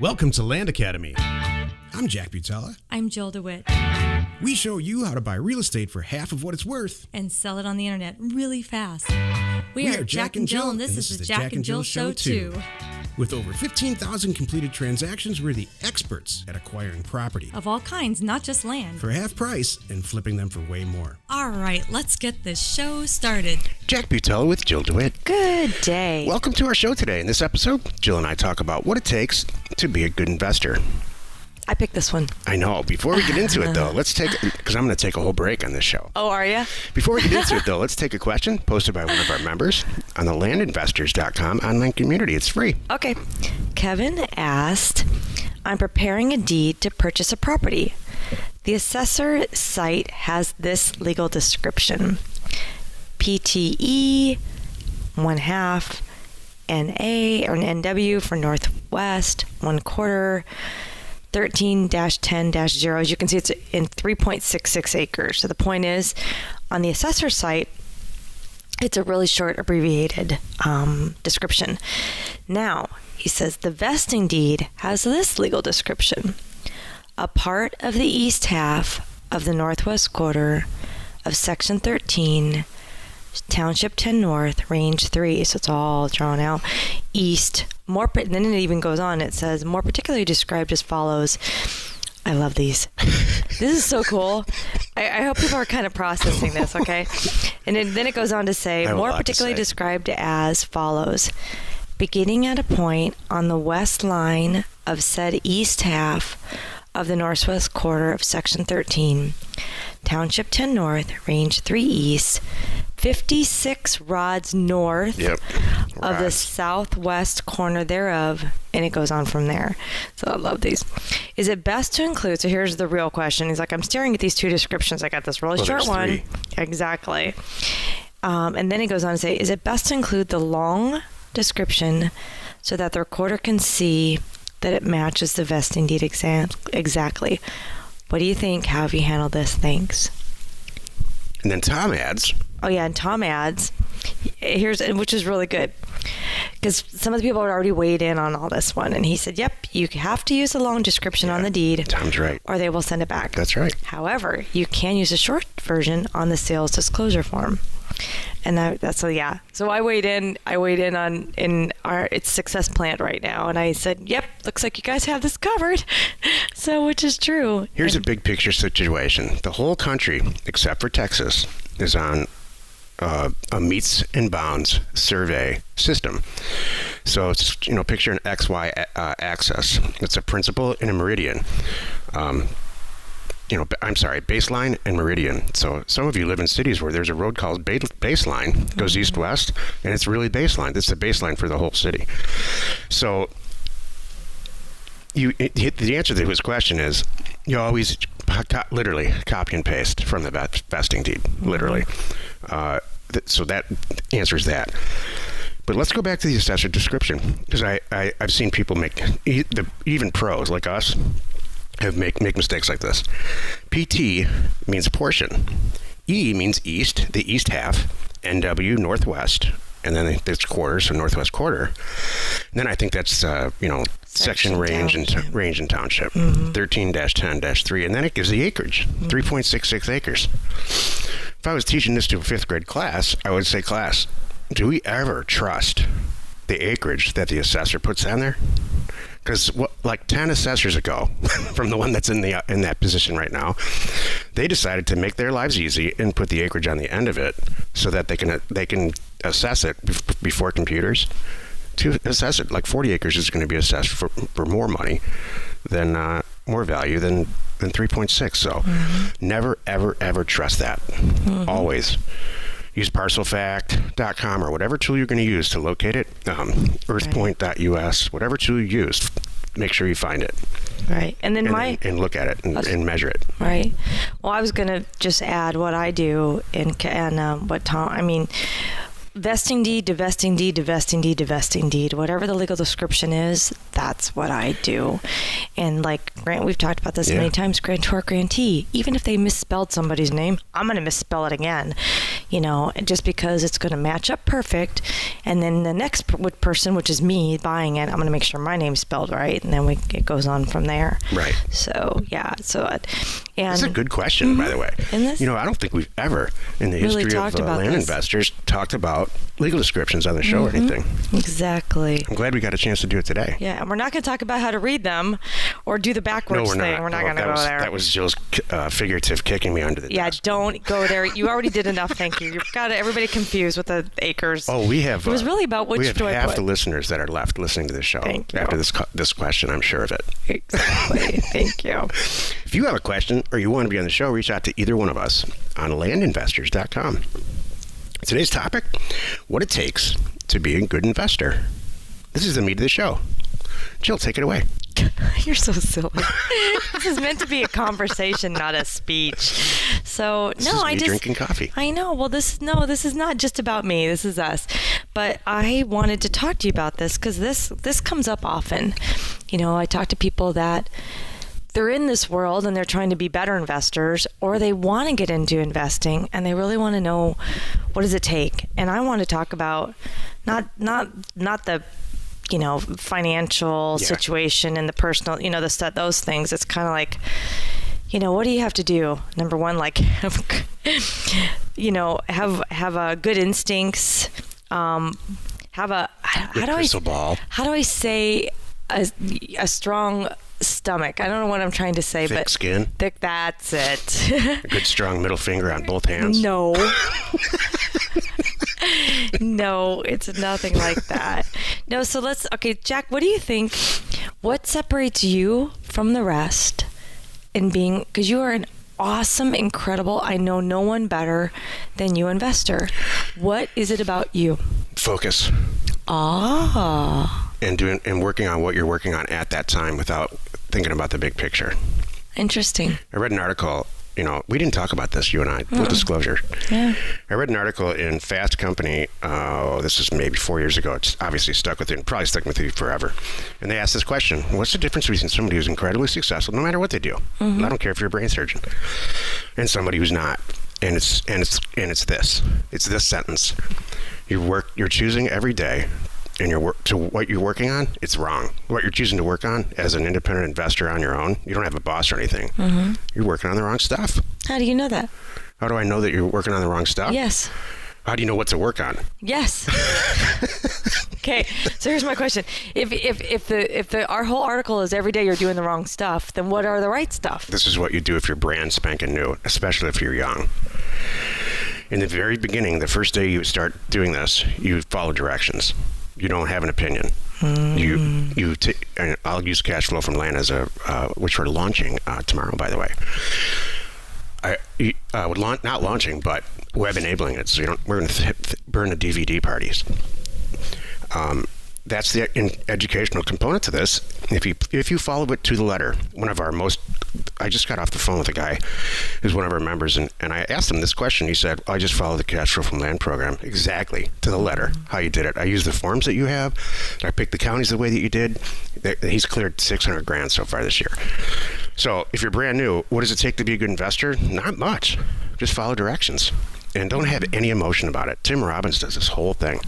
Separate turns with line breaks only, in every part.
Welcome to Land Academy. I'm Jack Butala.
I'm Jill DeWitt.
We show you how to buy real estate for half of what it's worth.
And sell it on the internet really fast.
We are Jack and Jill, and this is the Jack and Jill Show 2. With over 15,000 completed transactions, we're the experts at acquiring property.
Of all kinds, not just land.
For half price and flipping them for way more.
All right, let's get this show started.
Jack Butala with Jill DeWitt.
Good day.
Welcome to our show today. In this episode, Jill and I talk about what it takes to be a good investor.
I picked this one.
I know. Before we get into it, though, because I'm going to take a whole break on this show.
Oh, are you?
Before we get into it, though, let's take a question posted by one of our members on the landinvestors.com online community. It's free.
Okay. Kevin asked, I'm preparing a deed to purchase a property. The assessor site has this legal description. PTE, 1/2, NA, or NW for Northwest, 1/4, 13-10-0. As you can see, it's in 3.66 acres. So the point is, on the assessor site, it's a really short, abbreviated description. Now, he says the vesting deed has this legal description. A part of the east half of the northwest quarter of Section 13, Township 10 North, Range 3, so it's all drawn out, east. And then it even goes on. It says, more particularly described as follows. I love these. This is so cool. I hope people are kind of processing this, okay? And then it goes on to say, more particularly described as follows. Beginning at a point on the west line of said east half of the northwest quarter of Section 13, Township 10 North, Range 3 East, 56 rods north of the southwest corner thereof, and it goes on from there. So I love these. Is it best to include, so here's the real question. He's like, I'm staring at these two descriptions. I got this really short one.
Three.
Exactly. And then he goes on to say, is it best to include the long description so that the recorder can see that it matches the vesting deed exactly? What do you think? How have you handled this? Thanks.
And then Tom adds.
Oh, yeah, and Tom adds, which is really good, because some of the people had already weighed in on all this one, and he said, yep, you have to use the long description on the deed.
Tom's right.
Or they will send it back.
That's right.
However, you can use a short version on the sales disclosure form. And that's yeah. So I weighed in in its success plant right now, and I said, "Yep, looks like you guys have this covered." So, which is true.
Here's a big picture situation: the whole country, except for Texas, is on a meets and bounds survey system. So it's picture an XY axis. It's a principal and a meridian. Baseline and meridian. So some of you live in cities where there's a road called baseline, goes east-west, and it's really baseline. It's the baseline for the whole city. So the answer to his question is, you always literally copy and paste from the vesting deed, literally. So that answers that. But let's go back to the assessor description, because I've seen people make, even pros like us, make mistakes like this. PT means portion. E means east, the east half. NW, northwest. And then there's quarter, so northwest quarter. And then I think that's, section, range, and township. 13-10-3. And then it gives the acreage, 3.66 acres. If I was teaching this to a 5th grade class, I would say, class, do we ever trust the acreage that the assessor puts on there? Because 10 assessors ago, from the one that's in that position right now, they decided to make their lives easy and put the acreage on the end of it so that they can assess it before computers. To assess it, like 40 acres is going to be assessed for more money than more value than 3.6. So never ever ever trust that. Always. Use parcelfact.com or whatever tool you're going to use to locate it, earthpoint.us, whatever tool you use, make sure you find it.
Right. And then
and look at it and measure it.
Right. Well, I was going to just add what I do and what Tom, vesting deed, divesting deed, divesting deed, divesting deed. Whatever the legal description is, that's what I do. And like Grant, we've talked about this many times, grantor, grantee. Even if they misspelled somebody's name, I'm going to misspell it again. Just because it's going to match up perfect. And then the next person, which is me buying it, I'm going to make sure my name's spelled right. And then it goes on from there.
Right.
So, yeah.
That's a good question, by the way. I don't think we've ever, in the history of land investors, talked about legal descriptions on the show or anything.
Exactly.
I'm glad we got a chance to do it today.
Yeah, and we're not going to talk about how to read them or do the backwards thing. We're not going to go there.
That was Jill's figurative kicking me under the desk.
Yeah, don't go there. You already did enough, thank you. You've got everybody confused with the acres.
Oh, we have.
It was really about which do I put.
Half the listeners that are left listening to this show.
Thank you.
After this question, I'm sure of it.
Exactly. Thank you.
If you have a question or you want to be on the show, reach out to either one of us on landinvestors.com. Today's topic, what it takes to be a good investor. This is the meat of the show. Jill, take it away.
You're so silly. This is meant to be a conversation, not a speech. So
drinking coffee.
I know. Well, this is not just about me. This is us. But I wanted to talk to you about this because this comes up often. I talk to people that they're in this world and they're trying to be better investors, or they want to get into investing and they really want to know what does it take. And I want to talk about not the financial situation and the personal, those things. It's kind of like, what do you have to do? Number one, like, have a good instincts, have a,
ball.
How do I say a strong stomach? I don't know what I'm trying to say,
thick
but
skin.
Thick, that's it.
A good strong middle finger on both hands.
No. No, it's nothing like that. No, so Jack, what do you think? What separates you from the rest in being, because you are an awesome, incredible, I know no one better than you investor. What is it about you?
Focus. And working on what you're working on at that time without thinking about the big picture.
Interesting.
I read an article, we didn't talk about this, you and I, full disclosure.
Yeah.
I read an article in Fast Company, this is maybe 4 years ago. It's obviously stuck with you and probably stuck with you forever. And they asked this question: what's the difference between somebody who's incredibly successful, no matter what they do? I don't care if you're a brain surgeon, and somebody who's not. And it's this. It's this sentence. You're choosing every day, and what you're working on, it's wrong. What you're choosing to work on as an independent investor on your own, you don't have a boss or anything. You're working on the wrong stuff.
How do you know that?
How do I know that you're working on the wrong stuff?
Yes.
How do you know what to work on?
Yes. Okay, so here's my question: If our whole article is every day you're doing the wrong stuff, then what are the right stuff?
This is what you do if you're brand spanking new, especially if you're young. In the very beginning, the first day you start doing this, you follow directions. You don't have an opinion. And I'll use cash flow from land as which we're launching tomorrow, by the way. Not launching, but web enabling it. So we're going to burn the DVD parties. That's the educational component to this. If you follow it to the letter, I just got off the phone with a guy who's one of our members, and I asked him this question. He said, I just followed the cash flow from land program exactly to the letter, how you did it. I used the forms that you have. I picked the counties the way that you did. He's cleared $600,000 so far this year. So if you're brand new, what does it take to be a good investor? Not much. Just follow directions. And don't have any emotion about it. Tim Robbins does this whole thing.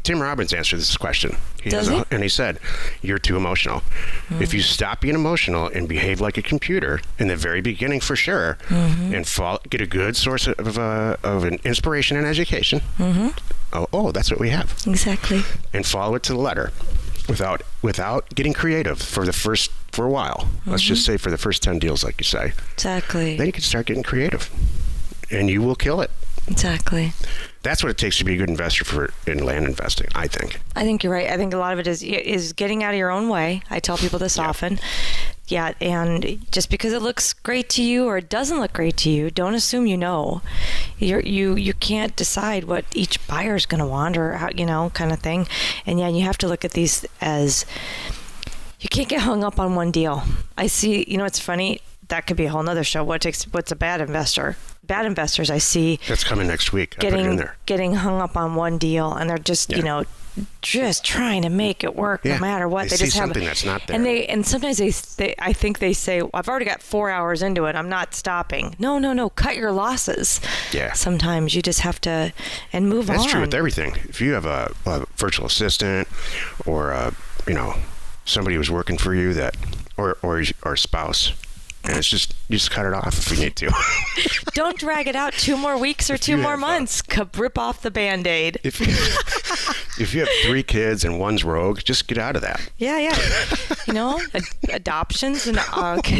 Tim Robbins answered this question. And he said, you're too emotional. If you stop being emotional and behave like a computer in the very beginning for sure, and get a good source of an inspiration and education, that's what we have.
Exactly.
And follow it to the letter without getting creative for a while. Let's just say for the first 10 deals, like you say.
Exactly.
Then you can start getting creative. And you will kill it.
Exactly.
That's what it takes to be a good investor in land investing, I think.
I think you're right. I think a lot of it is getting out of your own way. I tell people this often. Yeah, and just because it looks great to you or it doesn't look great to you, don't assume you know. You can't decide what each buyer is going to want or how, kind of thing. And yeah, you have to look at these as, you can't get hung up on one deal. I see, it's funny. that could be a whole nother show. What's a bad investor? Bad investors I see
That's coming next week. I put it in there.
getting hung up on one deal, and they're just just trying to make it work no matter what.
They
just
see
have
something that's not there.
and sometimes they I think they say, I've already got 4 hours into it, I'm not stopping. No, cut your losses.
Yeah.
Sometimes you just have to and move on.
That's true with everything. If you have a virtual assistant or somebody who's working for you or a spouse, and it's just, you just cut it off if you need to.
Don't drag it out 2 more weeks or 2 more months. Rip off the Band-Aid.
If you have 3 kids and one's rogue, just get out of that.
Yeah. Adoptions and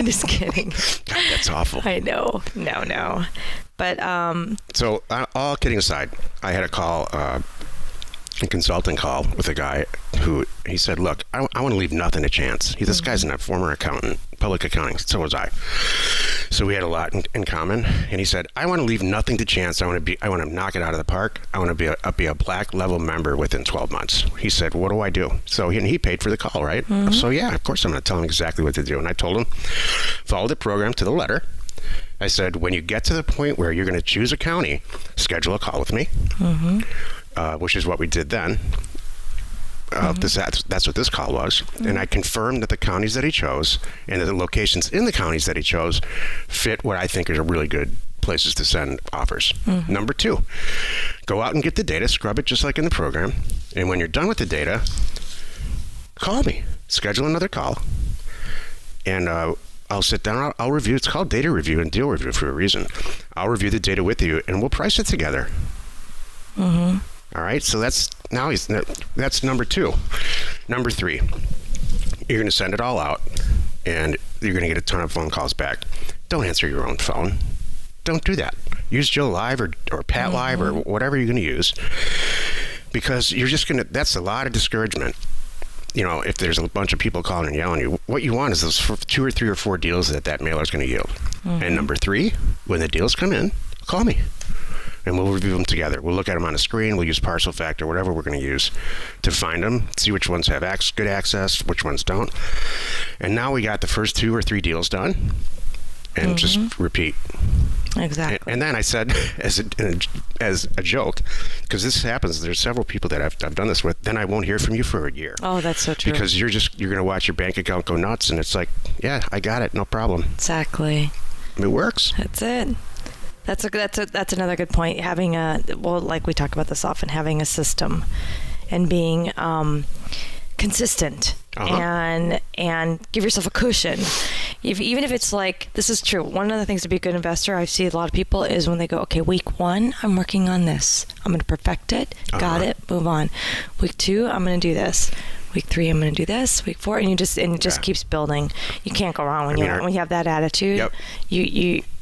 just kidding.
God, that's awful.
I know. No. But
so all kidding aside, I had a call, a consulting call with a guy who he said, "Look, I want to leave nothing to chance." This guy's a former accountant, public accounting. So was I. So we had a lot in common. And he said, "I want to leave nothing to chance. I want to knock it out of the park. I want to be a black level member within 12 months." He said, "What do I do?" So he paid for the call, right? So yeah, of course I'm going to tell him exactly what to do. And I told him, follow the program to the letter. I said, when you get to the point where you're going to choose a county, schedule a call with me, which is what we did then. That's what this call was. And I confirmed that the counties that he chose and the locations in the counties that he chose fit what I think are really good places to send offers. Number 2, go out and get the data, scrub it just like in the program. And when you're done with the data, call me, schedule another call. And I'll sit down, I'll review. It's called data review and deal review for a reason. I'll review the data with you and we'll price it together. All right, so that's number 2. Number 3, you're going to send it all out, and you're going to get a ton of phone calls back. Don't answer your own phone. Don't do that. Use Joe Live or Pat Live or whatever you're going to use, because you're just going to. That's a lot of discouragement. If there's a bunch of people calling and yelling you, what you want is those 2 or 3 or 4 deals that mailer is going to yield. And number 3, when the deals come in, call me. And we'll review them together. We'll look at them on a screen. We'll use Parcel Factor, whatever we're going to use to find them, see which ones have good access, which ones don't. And now we got the first 2 or 3 deals done, and just repeat.
Exactly.
And then I said, as a joke, because this happens, there's several people that I've done this with, then I won't hear from you for a year.
Oh, that's so true.
Because you're going to watch your bank account go nuts, and it's like, yeah, I got it, no problem.
Exactly.
It works.
That's it. That's another good point. Having like we talk about this often, having a system and being consistent and give yourself a cushion. Even if it's like, this is true. One of the things to be a good investor, I see a lot of people, is when they go, okay, week 1, I'm working on this. I'm going to perfect it. Got it. Move on. Week 2, I'm going to do this. Week 3, I'm going to do this. Week 4, and it just keeps building. You can't go wrong when you have that attitude.
Yep.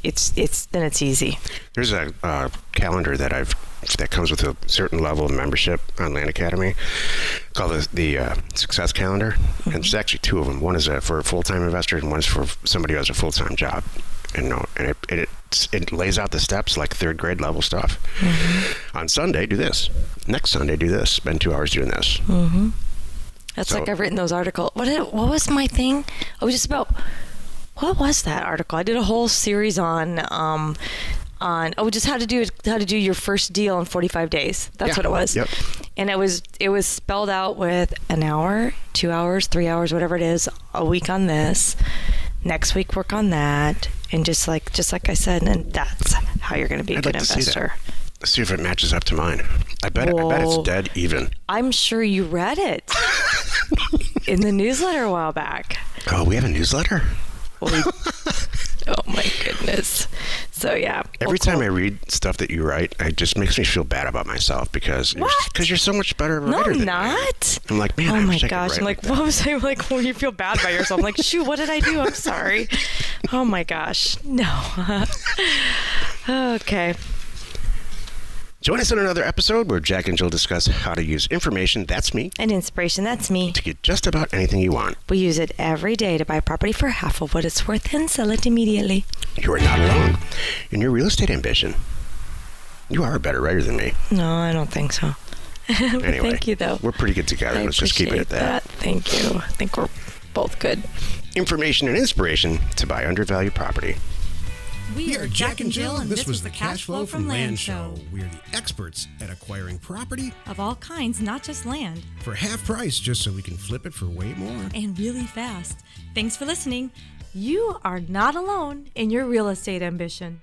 Then it's easy.
There's a calendar that comes with a certain level of membership on Land Academy called the Success Calendar. And there's actually 2 of them. One is for a full-time investor, and one is for somebody who has a full-time job. And it lays out the steps like 3rd grade level stuff. On Sunday, do this. Next Sunday, do this. Spend 2 hours doing this.
That's like I've written those articles. What was my thing? It was just about, what was that article? I did a whole series on just how to do your first deal in 45 days. That's what it was. Yep. And it was spelled out with an hour, 2 hours, 3 hours, whatever it is, a week on this, next week work on that, and just like I said, and that's how you're going to be a good investor.
Let's see if it matches up to mine. I bet it's dead even.
I'm sure you read it in the newsletter a while back.
Oh, we have a newsletter?
Oh my goodness. So yeah.
Every time I read stuff that you write, it just makes me feel bad about myself because you're so much better of a writer than me.
No, I'm not.
I'm like, man,
oh my gosh. I'm like, what was I like when you feel bad about yourself? I'm like, shoot, what did I do? I'm sorry. Oh my gosh. No. Okay.
Join us in another episode where Jack and Jill discuss how to use information, that's me,
and inspiration, that's me,
to get just about anything you want.
We use it every day to buy property for half of what it's worth and sell it immediately.
You are not alone in your real estate ambition. You are a better writer than me.
No, I don't think so.
Anyway,
thank you, though.
We're pretty good together. Let's just keep it at that.
Thank you. I think we're Both good.
Information and inspiration to buy undervalued property.
We are Jack and Jill, and this was the Cash Flow from Land Show.
We are the experts at acquiring property
Of all kinds, not just land.
for half price, just so we can flip it for way more.
And really fast. Thanks for listening.
You are not alone in your real estate ambition.